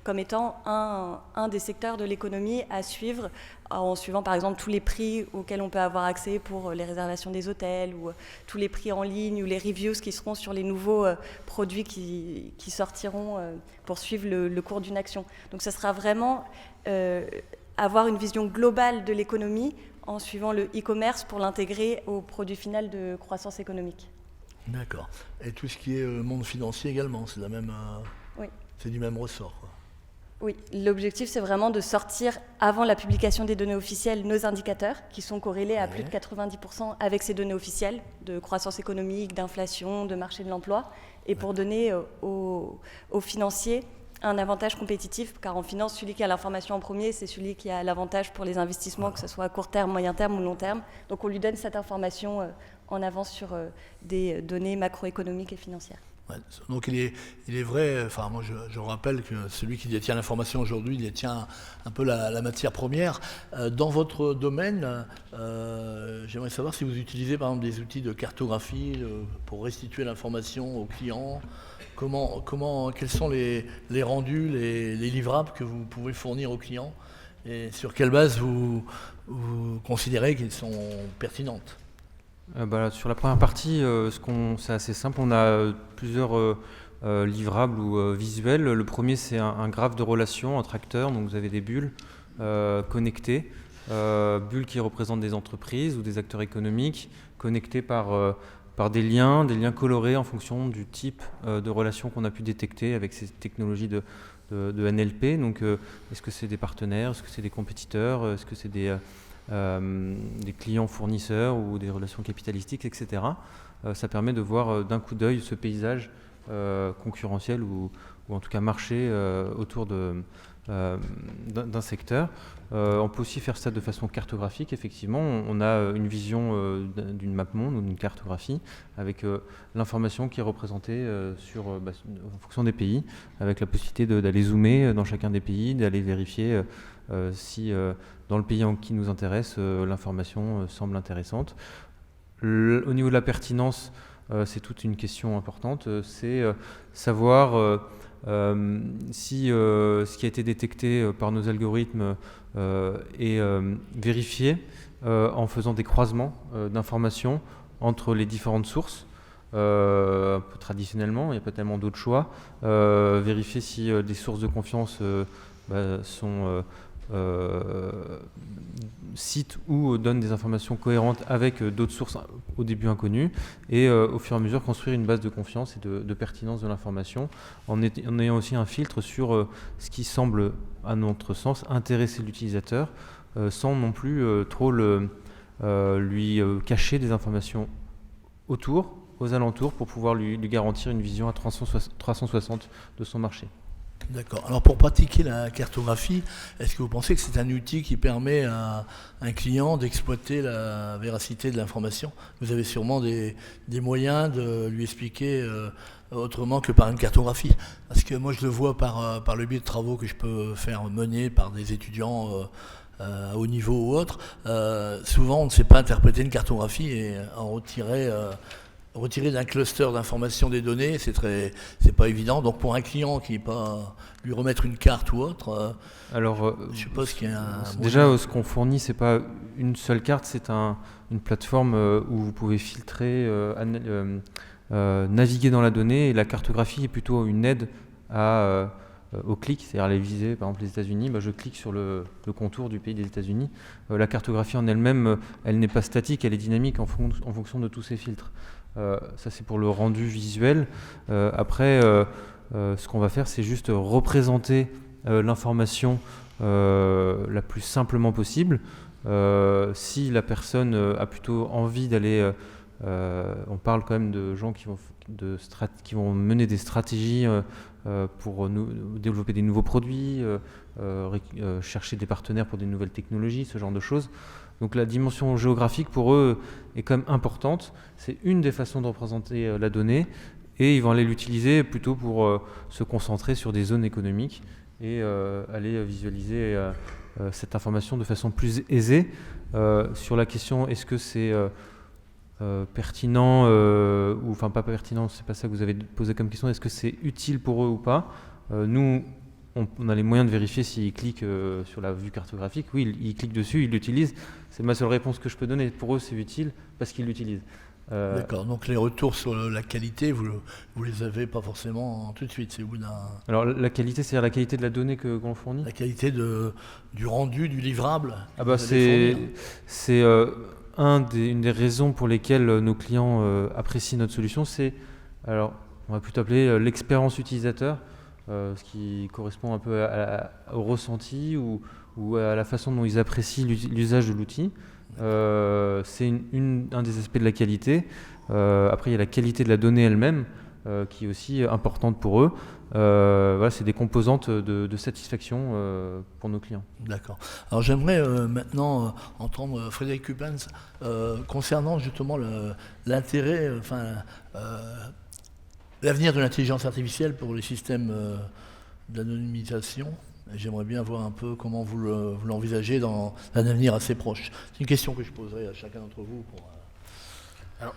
comme étant un des secteurs de l'économie à suivre, en suivant par exemple tous les prix auxquels on peut avoir accès pour les réservations des hôtels, ou tous les prix en ligne, ou les reviews qui seront sur les nouveaux produits qui sortiront pour suivre le cours d'une action. Donc ça sera vraiment avoir une vision globale de l'économie en suivant le e-commerce pour l'intégrer au produit final de croissance économique. D'accord. Et tout ce qui est monde financier également, c'est la même... Oui. C'est du même ressort, quoi. Oui, l'objectif, c'est vraiment de sortir, avant la publication des données officielles, nos indicateurs, qui sont corrélés à plus de 90% avec ces données officielles, de croissance économique, d'inflation, de marché de l'emploi, et pour donner aux financiers un avantage compétitif, car en finance, celui qui a l'information en premier, c'est celui qui a l'avantage pour les investissements, que ce soit à court terme, moyen terme ou long terme. Donc on lui donne cette information en avance sur des données macroéconomiques et financières. Ouais, donc il est vrai, enfin moi je rappelle que celui qui détient l'information aujourd'hui détient un peu la matière première. Dans votre domaine, j'aimerais savoir si vous utilisez par exemple des outils de cartographie pour restituer l'information aux clients. Quels sont les rendus, les livrables que vous pouvez fournir aux clients, et sur quelle base vous considérez qu'ils sont pertinentes? Sur la première partie, c'est assez simple. On a plusieurs livrables ou visuels. Le premier, c'est un graphe de relation entre acteurs. Donc vous avez des bulles connectées, bulles qui représentent des entreprises ou des acteurs économiques, connectées par des liens colorés en fonction du type de relation qu'on a pu détecter avec ces technologies de NLP. Donc est-ce que c'est des partenaires, est-ce que c'est des compétiteurs, est-ce que c'est des des clients fournisseurs ou des relations capitalistiques, etc. Ça permet de voir d'un coup d'œil ce paysage concurrentiel ou en tout cas marché autour d'un secteur. On peut aussi faire ça de façon cartographique, effectivement. On a une vision d'une map monde ou d'une cartographie avec l'information qui est représentée en fonction des pays, avec la possibilité d'aller zoomer dans chacun des pays, d'aller vérifier si dans le pays qui nous intéresse, l'information semble intéressante. Au niveau de la pertinence, c'est toute une question importante. C'est savoir si ce qui a été détecté par nos algorithmes est vérifié en faisant des croisements d'informations entre les différentes sources. Un peu traditionnellement, il n'y a pas tellement d'autres choix. Vérifier si des sources de confiance sont citent ou donnent des informations cohérentes avec d'autres sources au début inconnues, et au fur et à mesure construire une base de confiance et de pertinence de l'information en ayant aussi un filtre sur ce qui semble, à notre sens, intéresser l'utilisateur sans non plus trop lui cacher des informations aux alentours, pour pouvoir lui garantir une vision à 360 de son marché. D'accord. Alors pour pratiquer la cartographie, est-ce que vous pensez que c'est un outil qui permet à un client d'exploiter la véracité de l'information? Vous avez sûrement des moyens de lui expliquer autrement que par une cartographie. Parce que moi je le vois par le biais de travaux que je peux faire mener par des étudiants à haut niveau ou autre. Souvent on ne sait pas interpréter une cartographie et en retirer d'un cluster d'informations des données, c'est pas évident. Donc pour un client qui n'est pas lui remettre une carte ou autre, je suppose qu'il y a déjà ce qu'on fournit, c'est pas une seule carte, c'est une plateforme où vous pouvez filtrer, naviguer dans la donnée, et la cartographie est plutôt une aide au clic, c'est-à-dire aller viser par exemple les États-Unis, je clique sur le contour du pays des États-Unis. La cartographie en elle-même, elle n'est pas statique, elle est dynamique en fonction de tous ces filtres. Ça c'est pour le rendu visuel. Après, ce qu'on va faire, c'est juste représenter l'information la plus simplement possible. Si la personne a plutôt envie d'aller, on parle quand même de gens qui vont mener des stratégies pour développer des nouveaux produits, chercher des partenaires pour des nouvelles technologies, ce genre de choses. Donc la dimension géographique pour eux est quand même importante. C'est une des façons de représenter la donnée, et ils vont aller l'utiliser plutôt pour se concentrer sur des zones économiques et aller visualiser cette information de façon plus aisée. Sur la question, est-ce que c'est pertinent ou enfin pas pertinent, c'est pas ça que vous avez posé comme question, est-ce que c'est utile pour eux ou pas? Nous, on a les moyens de vérifier s'ils cliquent sur la vue cartographique. Oui, ils cliquent dessus, ils l'utilisent. C'est ma seule réponse que je peux donner. Pour eux, c'est utile parce qu'ils l'utilisent. D'accord, donc les retours sur la qualité, vous les avez pas forcément tout de suite, c'est au bout d'un... Alors la qualité, c'est-à-dire la qualité de la donnée qu'on fournit? La qualité du rendu, du livrable. C'est une des raisons pour lesquelles nos clients apprécient notre solution, alors on va plutôt appeler l'expérience utilisateur, ce qui correspond un peu au ressenti ou à la façon dont ils apprécient l'usage de l'outil. C'est un des aspects de la qualité. Après, il y a la qualité de la donnée elle-même qui est aussi importante pour eux. Voilà, c'est des composantes de satisfaction pour nos clients. D'accord. Alors j'aimerais maintenant entendre Frédéric Cupens concernant justement l'intérêt, l'avenir de l'intelligence artificielle pour les systèmes d'anonymisation. J'aimerais bien voir un peu comment vous l'envisagez dans un avenir assez proche. C'est une question que je poserai à chacun d'entre vous. Alors,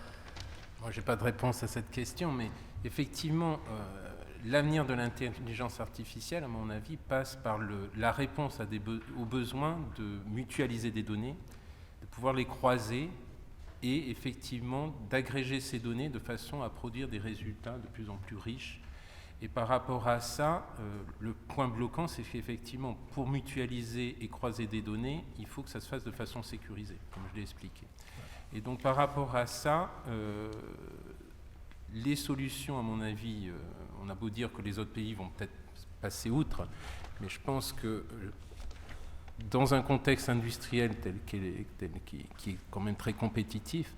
moi, je n'ai pas de réponse à cette question, mais effectivement, l'avenir de l'intelligence artificielle, à mon avis, passe par la réponse aux besoins de mutualiser des données, de pouvoir les croiser et effectivement d'agréger ces données de façon à produire des résultats de plus en plus riches. Et par rapport à ça, le point bloquant, c'est qu'effectivement, pour mutualiser et croiser des données, il faut que ça se fasse de façon sécurisée, comme je l'ai expliqué. Et donc par rapport à ça, les solutions, à mon avis, on a beau dire que les autres pays vont peut-être passer outre, mais je pense que dans un contexte industriel qui est quand même très compétitif,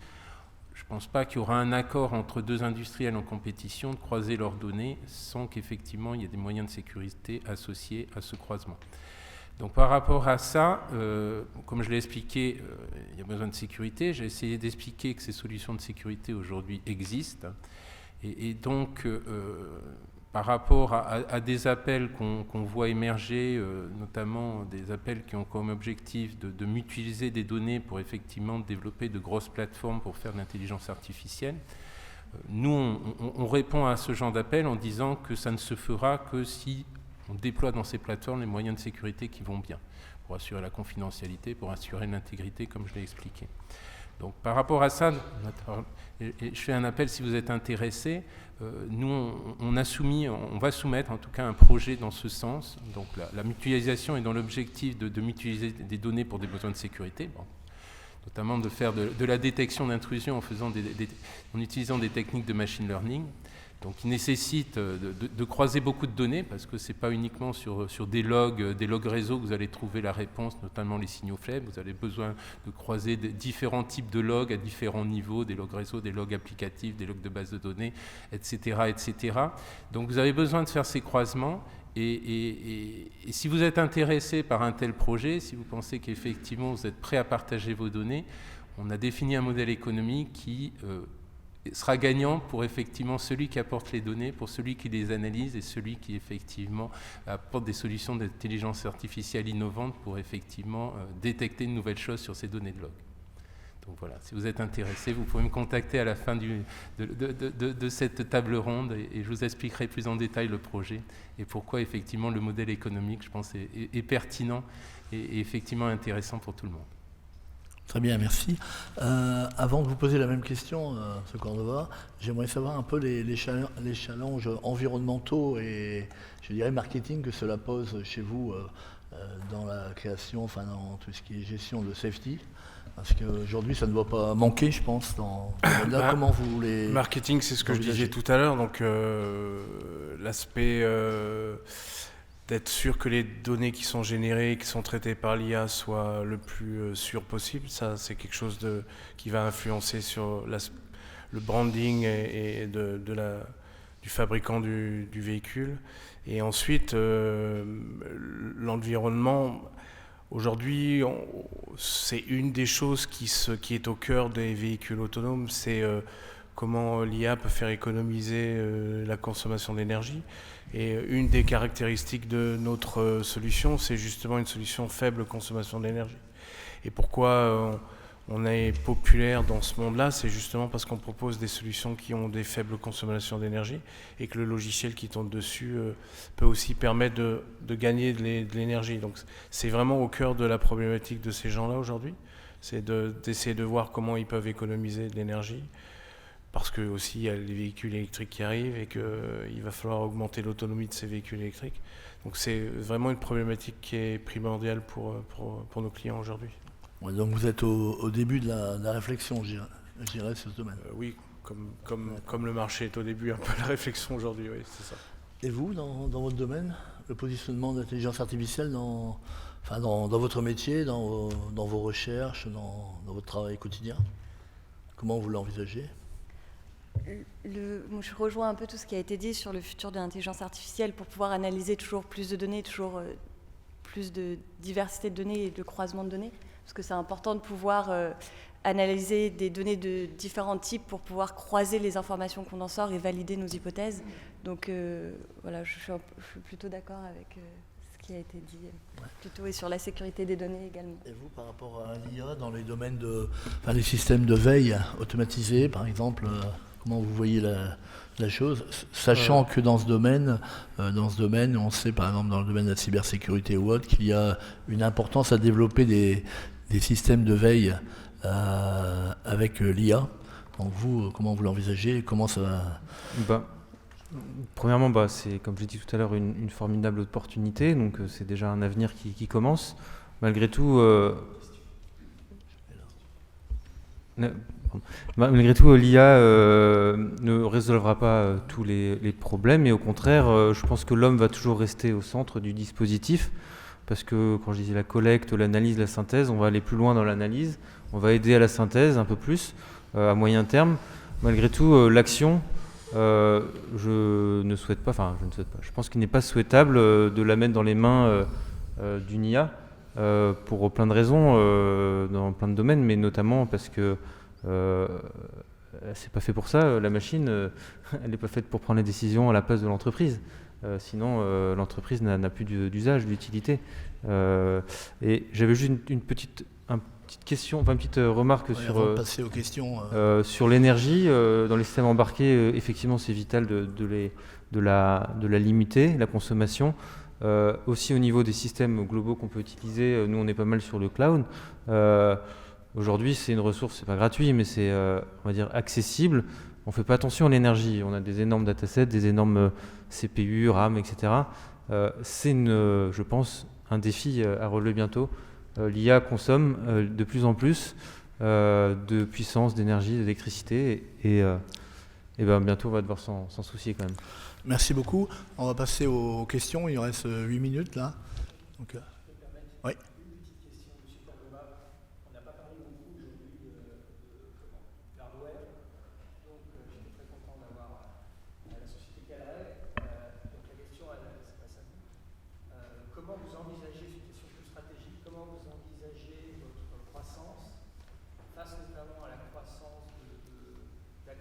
je ne pense pas qu'il y aura un accord entre deux industriels en compétition de croiser leurs données sans qu'effectivement il y ait des moyens de sécurité associés à ce croisement. Donc par rapport à ça, comme je l'ai expliqué, il y a besoin de sécurité. J'ai essayé d'expliquer que ces solutions de sécurité aujourd'hui existent. Et donc, par rapport à des appels qu'on voit émerger, notamment des appels qui ont comme objectif de mutualiser des données pour effectivement développer de grosses plateformes pour faire de l'intelligence artificielle, nous, on répond à ce genre d'appel en disant que ça ne se fera que si on déploie dans ces plateformes les moyens de sécurité qui vont bien, pour assurer la confidentialité, pour assurer l'intégrité, comme je l'ai expliqué. Donc par rapport à ça, je fais un appel si vous êtes intéressés. Nous, on va soumettre en tout cas un projet dans ce sens. Donc la mutualisation est dans l'objectif de mutualiser des données pour des besoins de sécurité, notamment de faire de la détection d'intrusion en utilisant des techniques de machine learning. Donc il nécessite de croiser beaucoup de données parce que ce n'est pas uniquement sur des logs réseau que vous allez trouver la réponse, notamment les signaux faibles. Vous avez besoin de croiser différents types de logs à différents niveaux, des logs réseau, des logs applicatifs, des logs de base de données, etc., etc. Donc vous avez besoin de faire ces croisements. Et si vous êtes intéressé par un tel projet, si vous pensez qu'effectivement vous êtes prêt à partager vos données, on a défini un modèle économique qui sera gagnant pour effectivement celui qui apporte les données, pour celui qui les analyse et celui qui effectivement apporte des solutions d'intelligence artificielle innovantes pour effectivement détecter de nouvelles choses sur ces données de log. Donc voilà, si vous êtes intéressé, vous pouvez me contacter à la fin de cette table ronde et je vous expliquerai plus en détail le projet et pourquoi effectivement le modèle économique, je pense, est pertinent et effectivement intéressant pour tout le monde. Très bien, merci. Avant de vous poser la même question, M. Cordova, j'aimerais savoir un peu les challenges environnementaux et, je dirais, marketing que cela pose chez vous dans la création, enfin dans tout ce qui est gestion de safety. Parce qu'aujourd'hui, ça ne doit pas manquer, je pense, dans là, comment vous les... Marketing, c'est ce que je disais tout à l'heure, donc l'aspect d'être sûr que les données qui sont générées, qui sont traitées par l'IA soient le plus sûr possible. Ça, c'est quelque chose qui va influencer sur le branding et du fabricant du véhicule. Et ensuite, l'environnement, aujourd'hui, c'est une des choses qui est au cœur des véhicules autonomes, c'est comment l'IA peut faire économiser la consommation d'énergie. Et une des caractéristiques de notre solution, c'est justement une solution faible consommation d'énergie. Et pourquoi on est populaire dans ce monde-là, c'est justement parce qu'on propose des solutions qui ont des faibles consommations d'énergie et que le logiciel qui tourne dessus peut aussi permettre de gagner de l'énergie. Donc c'est vraiment au cœur de la problématique de ces gens-là aujourd'hui, c'est d'essayer de voir comment ils peuvent économiser de l'énergie. Parce que aussi il y a les véhicules électriques qui arrivent et qu'il va falloir augmenter l'autonomie de ces véhicules électriques. Donc c'est vraiment une problématique qui est primordiale pour nos clients aujourd'hui. Ouais, donc vous êtes au début de la réflexion, je dirais, sur ce domaine. Oui, comme le marché est au début un peu la réflexion aujourd'hui, oui, c'est ça. Et vous, dans votre domaine, le positionnement de l'intelligence artificielle dans votre métier, dans vos recherches, dans votre travail quotidien, comment vous l'envisagez ? Moi, je rejoins un peu tout ce qui a été dit sur le futur de l'intelligence artificielle pour pouvoir analyser toujours plus de données, toujours plus de diversité de données et de croisement de données, parce que c'est important de pouvoir analyser des données de différents types pour pouvoir croiser les informations qu'on en sort et valider nos hypothèses. Donc voilà, je suis plutôt d'accord avec ce qui a été dit, plutôt et sur la sécurité des données également. Et vous, par rapport à l'IA, dans les domaines les systèmes de veille automatisés, par exemple, comment vous voyez la chose, sachant que dans ce domaine, on sait par exemple dans le domaine de la cybersécurité ou autre, qu'il y a une importance à développer des systèmes de veille avec l'IA. Donc vous, comment vous l'envisagez ? Comment ça va ? Premièrement, c'est, comme je l'ai dit tout à l'heure, une formidable opportunité. Donc c'est déjà un avenir qui commence. Malgré tout, l'IA ne résolvera pas tous les problèmes, et au contraire, je pense que l'homme va toujours rester au centre du dispositif. parce que quand je disais la collecte, l'analyse, la synthèse, on va aller plus loin dans l'analyse, on va aider à la synthèse un peu plus, à moyen terme. Malgré tout, l'action, je ne souhaite pas, je pense qu'il n'est pas souhaitable de la mettre dans les mains d'une IA, pour plein de raisons, dans plein de domaines, mais notamment parce que c'est pas fait pour ça, la machine, elle n'est pas faite pour prendre les décisions à la place de l'entreprise. Sinon, l'entreprise n'a plus d'usage, d'utilité. Et j'avais juste une petite question, une petite remarque Avant de passer aux questions. Sur l'énergie. Dans les systèmes embarqués, effectivement, c'est vital de la limiter, la consommation. Aussi au niveau des systèmes globaux qu'on peut utiliser, nous on est pas mal sur le cloud. Aujourd'hui c'est une ressource, c'est pas gratuit, mais c'est on va dire accessible. On fait pas attention à l'énergie, on a des énormes datasets, des énormes CPU, RAM, etc. C'est je pense un défi à relever bientôt. L'IA consomme de plus en plus de puissance, d'énergie, d'électricité et bientôt on va devoir s'en soucier quand même. Merci beaucoup. On va passer aux questions. Il reste 8 minutes là. Donc, oui. Comment vous envisagez, c'est une question plus stratégique, comment vous envisagez votre croissance face notamment à la croissance des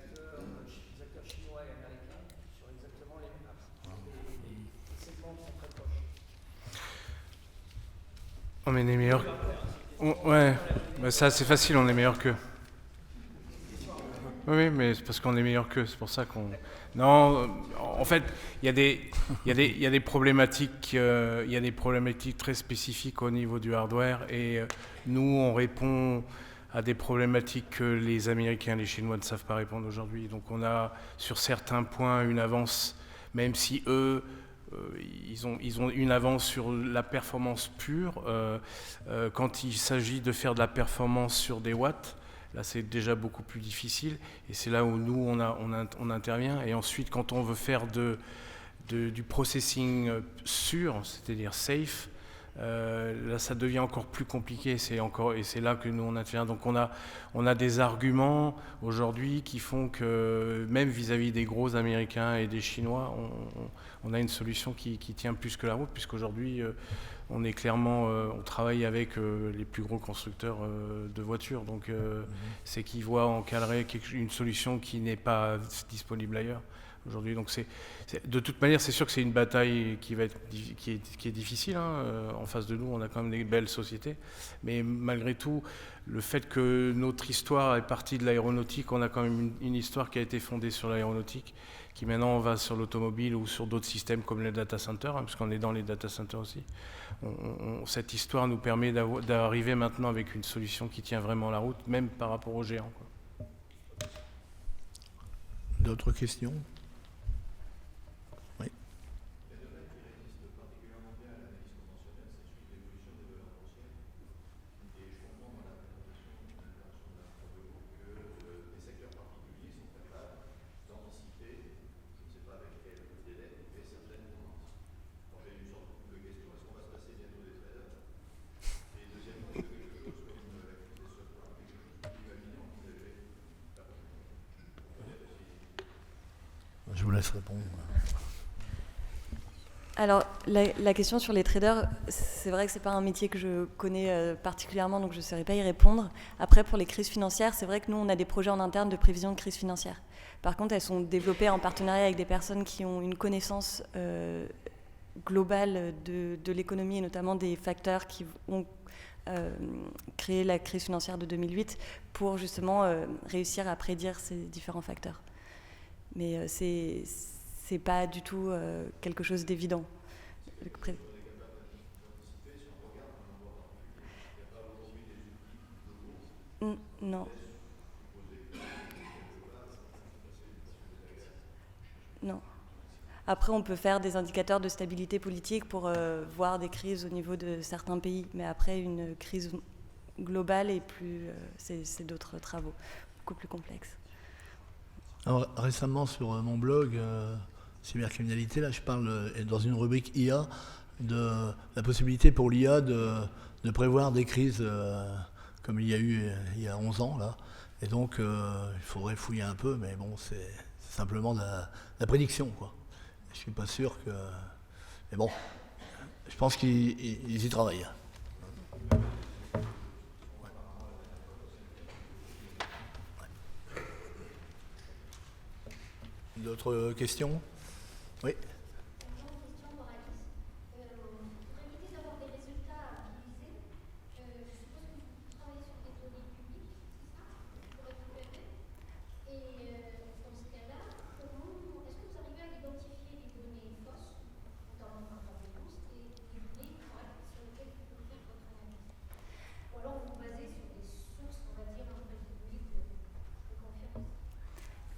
acteurs chinois et américains sur exactement les segments qui sont très proches? On est les meilleurs. Ouais, bah ça c'est facile, on est meilleurs qu'eux. Oui, mais c'est parce qu'on est meilleurs qu'eux, c'est pour ça qu'on... Non, en fait, il y a des problématiques très spécifiques au niveau du hardware et nous, on répond à des problématiques que les Américains et les Chinois ne savent pas répondre aujourd'hui. Donc on a sur certains points une avance, même si eux, ils ont une avance sur la performance pure. Quand il s'agit de faire de la performance sur des watts, là, c'est déjà beaucoup plus difficile et c'est là où nous, on intervient. Et ensuite, quand on veut faire du processing sûr, c'est-à-dire safe, là, ça devient encore plus compliqué. Et c'est là que nous, on intervient. Donc, on a des arguments aujourd'hui qui font que, même vis-à-vis des gros Américains et des Chinois, on a une solution qui tient plus que la route, puisqu'aujourd'hui, on est clairement, on travaille avec les plus gros constructeurs de voitures, donc c'est qu'ils voient encadrer une solution qui n'est pas disponible ailleurs aujourd'hui. Donc de toute manière, c'est sûr que c'est une bataille qui est difficile. En face de nous, on a quand même des belles sociétés, mais malgré tout, le fait que notre histoire est partie de l'aéronautique, on a quand même une histoire qui a été fondée sur l'aéronautique, qui maintenant va sur l'automobile ou sur d'autres systèmes comme les data centers, parce qu'on est dans les data centers aussi. Cette histoire nous permet d'arriver maintenant avec une solution qui tient vraiment la route, même par rapport aux géants, quoi. D'autres questions? Oui. Je vous laisse répondre. Alors, la question sur les traders, c'est vrai que ce n'est pas un métier que je connais particulièrement, donc je ne saurais pas y répondre. Après, pour les crises financières, c'est vrai que nous, on a des projets en interne de prévision de crise financière. Par contre, elles sont développées en partenariat avec des personnes qui ont une connaissance globale de l'économie et notamment des facteurs qui ont créé la crise financière de 2008 pour justement réussir à prédire ces différents facteurs. Mais c'est pas du tout quelque chose d'évident. Non. Non. Après, on peut faire des indicateurs de stabilité politique pour voir des crises au niveau de certains pays. Mais après, une crise globale et c'est d'autres travaux, beaucoup plus complexes. Alors, récemment, sur mon blog Cybercriminalité, là, je parle dans une rubrique IA, de la possibilité pour l'IA de prévoir des crises comme il y a eu il y a 11 ans, là. Et donc, il faudrait fouiller un peu, mais bon, c'est simplement de la prédiction, quoi. Je suis pas sûr que... Mais bon, je pense qu'ils y travaillent. D'autres questions? Oui.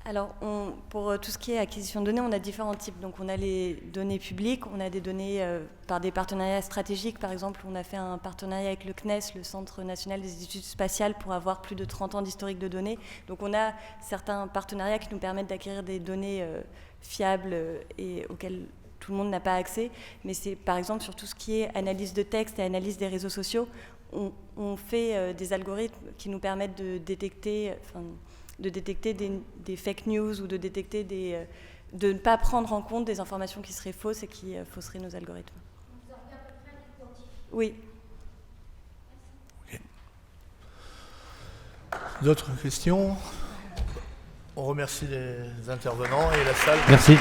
Alors, pour tout ce qui est acquisition de données, on a différents types. Donc, on a les données publiques, on a des données par des partenariats stratégiques. Par exemple, on a fait un partenariat avec le CNES, le Centre national des études spatiales, pour avoir plus de 30 ans d'historique de données. Donc, on a certains partenariats qui nous permettent d'acquérir des données fiables et auxquelles tout le monde n'a pas accès. Mais c'est, par exemple, sur tout ce qui est analyse de texte et analyse des réseaux sociaux, on fait des algorithmes qui nous permettent de détecter... des fake news ou de détecter de ne pas prendre en compte des informations qui seraient fausses et qui fausseraient nos algorithmes. Vous arrivez à peu près à l'identifier. Oui. Okay. D'autres questions? On remercie les intervenants et la salle. Merci.